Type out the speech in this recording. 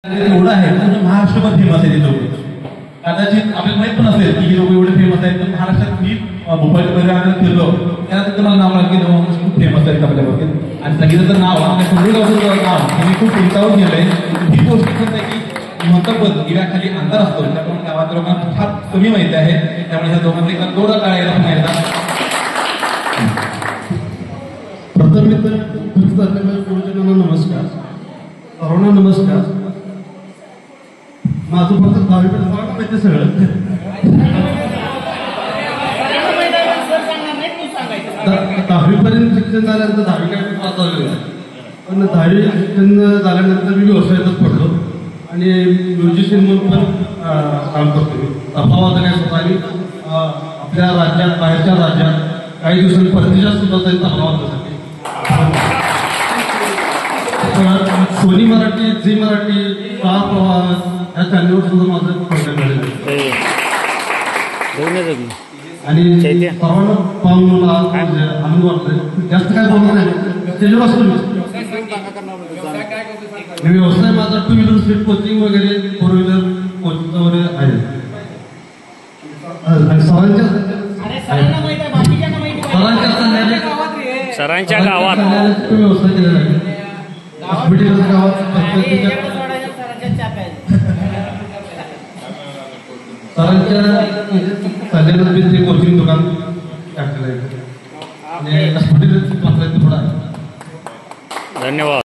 एवढं आहे म्हणजे महाराष्ट्रभर फेमस आहे ते लोक. कदाचित आपल्याला माहित पण असेल की ही लोक एवढे फेमस आहेत. तर महाराष्ट्रात मी भोपाळ परिवारात फिरलो त्यानंतर तुम्हाला नाव लागेल खूप फेमस आहेत आपल्यामध्ये. आणि संगीताचं नाव आपल्या संगीताचं नाव त्यांनी खूप उंचावर गेलंय. ही गोष्ट असं आहे की म्हणतात दिव्याखाली अंतर असतो त्यामुळे गावात लोकांना फार कमी माहिती आहे. त्यामुळे ह्या दोघांना एका थोडा काळायला पण येतात. प्रथम नमस्कार, सर्वांना नमस्कार. माझं फक्त 10वी पर्यंत माहिती सगळं. 10वी पर्यंत शिक्षण झाल्यानंतर 10वी काय वाचवलेलं आहे. पण 10वी शिक्षण झाल्यानंतर मी व्यवसायातच पडलो आणि म्युझिशियन म्हणून पण काम करतो. मी तबलावादक आहे आपल्या राज्यात बाहेरच्या राज्यात काही दिवसांनी परदेशात सुद्धा जाईल तबलावादकासाठी. सोनी मराठी, झी मराठी, स्टार प्रवाह या चॅनलवर सुद्धा माझं प्रोग्राम झालेलं आणि सर्वांना पाहून मला आनंद वाटतोय. जास्त काय बोलत नाही, त्याच्यावर असतो मी. व्यवसाय माझा 2 व्हीलर स्पीड कोचिंग वगैरे, 4 व्हीलर कोचिंग वगैरे आहे. सरांच्या गावात व्यवसाय केलेला आहे. हॉस्पिटल गावात सरांच्या सल्ल्यानं मी ते कोचिंग दुकान टाकलेलं आहे. हॉस्पिटल थोडा आहे. धन्यवाद.